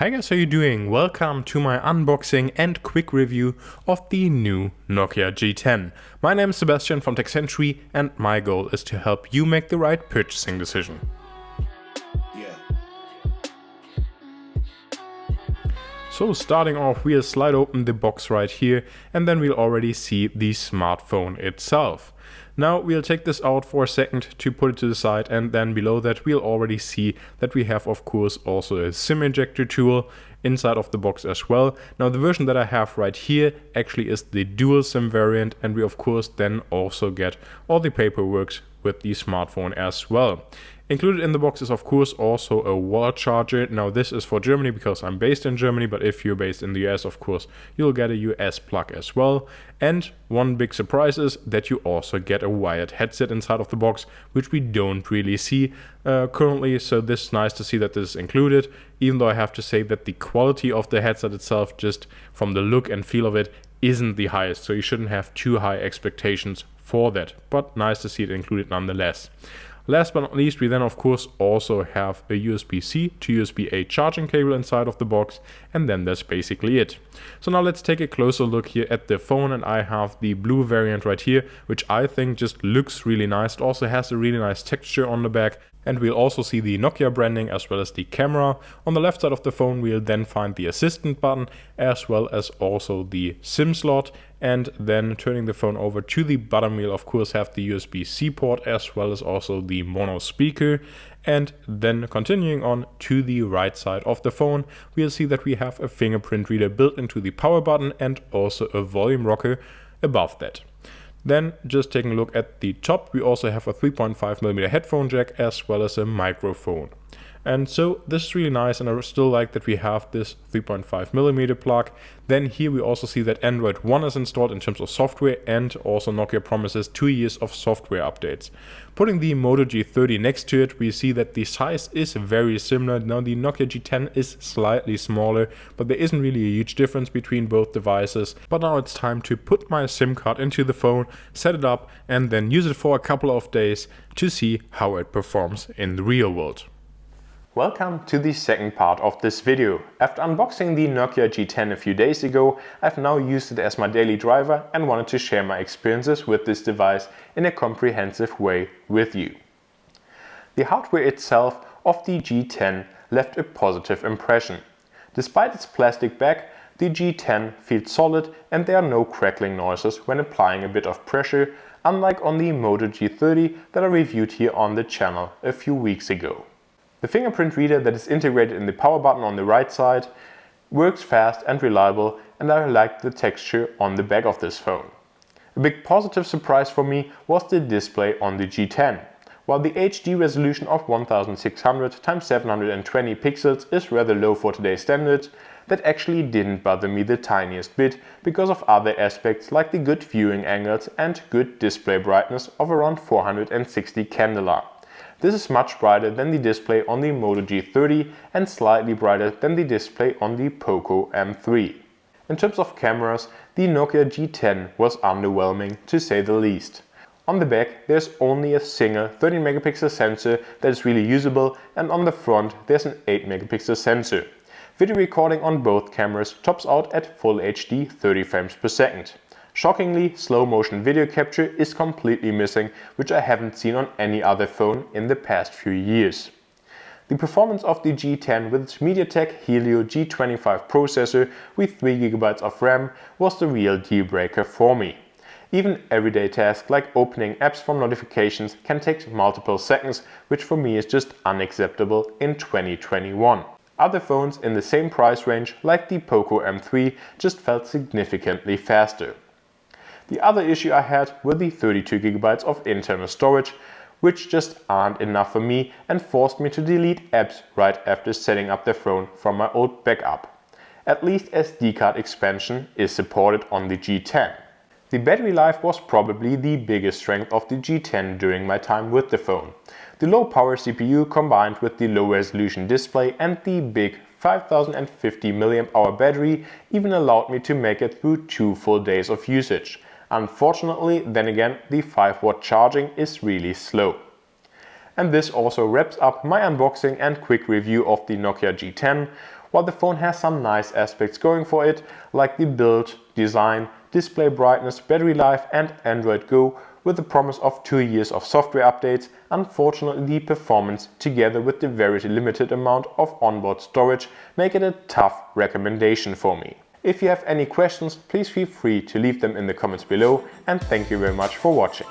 Hi guys, how you doing? Welcome to my unboxing and quick review of the new Nokia G10. My name is Sebastian from TechCentury and my goal is to help you make the right purchasing decision. So starting off, we'll slide open the box right here and then we'll already see the smartphone itself. Now we'll take this out for a second to put it to the side, and then below that we'll already see that we have of course also a SIM ejector tool inside of the box as well. Now the version that I have right here actually is the dual SIM variant, and we of course then also get all the paperwork with the smartphone as well. Included in the box is of course also a wall charger. Now this is for Germany because I'm based in Germany, but if you're based in the US, of course, you'll get a US plug as well. And one big surprise is that you also get a wired headset inside of the box, which we don't really see currently. So this is nice to see that this is included, even though I have to say that the quality of the headset itself, just from the look and feel of it, isn't the highest. So you shouldn't have too high expectations for that, but nice to see it included nonetheless. Last but not least, we then of course also have a USB-C to USB-A charging cable inside of the box, and then that's basically it. So now let's take a closer look here at the phone, and I have the blue variant right here, which I think just looks really nice. It also has a really nice texture on the back, and we'll also see the Nokia branding as well as the camera. On the left side of the phone we'll then find the assistant button as well as also the SIM slot, and then turning the phone over to the bottom we'll of course have the USB-C port as well as also the mono speaker. And then continuing on to the right side of the phone, we'll see that we have a fingerprint reader built into the power button and also a volume rocker above that. Then just taking a look at the top, we also have a 3.5mm headphone jack as well as a microphone. And so this is really nice, and I still like that we have this 3.5mm plug. Then here we also see that Android 1 is installed in terms of software, and also Nokia promises 2 years of software updates. Putting the Moto G30 next to it, we see that the size is very similar. Now the Nokia G10 is slightly smaller, but there isn't really a huge difference between both devices. But now it's time to put my SIM card into the phone, set it up, and then use it for a couple of days to see how it performs in the real world. Welcome to the second part of this video. After unboxing the Nokia G10 a few days ago, I've now used it as my daily driver and wanted to share my experiences with this device in a comprehensive way with you. The hardware itself of the G10 left a positive impression. Despite its plastic back, the G10 feels solid and there are no crackling noises when applying a bit of pressure, unlike on the Moto G30 that I reviewed here on the channel a few weeks ago. The fingerprint reader that is integrated in the power button on the right side works fast and reliable, and I like the texture on the back of this phone. A big positive surprise for me was the display on the G10. While the HD resolution of 1600 x 720 pixels is rather low for today's standards, that actually didn't bother me the tiniest bit because of other aspects like the good viewing angles and good display brightness of around 460 candela. This is much brighter than the display on the Moto G30 and slightly brighter than the display on the Poco M3. In terms of cameras, the Nokia G10 was underwhelming to say the least. On the back there's only a single 13MP sensor that is really usable, and on the front there's an 8MP sensor. Video recording on both cameras tops out at Full HD 30 frames per second. Shockingly, slow motion video capture is completely missing, which I haven't seen on any other phone in the past few years. The performance of the G10 with its MediaTek Helio G25 processor with 3GB of RAM was the real deal breaker for me. Even everyday tasks like opening apps from notifications can take multiple seconds, which for me is just unacceptable in 2021. Other phones in the same price range like the Poco M3 just felt significantly faster. The other issue I had were the 32GB of internal storage, which just aren't enough for me and forced me to delete apps right after setting up the phone from my old backup. At least SD card expansion is supported on the G10. The battery life was probably the biggest strength of the G10 during my time with the phone. The low power CPU combined with the low resolution display and the big 5050 mAh battery even allowed me to make it through 2 full days of usage. Unfortunately, then again, the 5W charging is really slow. And this also wraps up my unboxing and quick review of the Nokia G10. While the phone has some nice aspects going for it, like the build, design, display brightness, battery life and Android Go with the promise of 2 years of software updates, unfortunately the performance together with the very limited amount of onboard storage make it a tough recommendation for me. If you have any questions, please feel free to leave them in the comments below, and thank you very much for watching.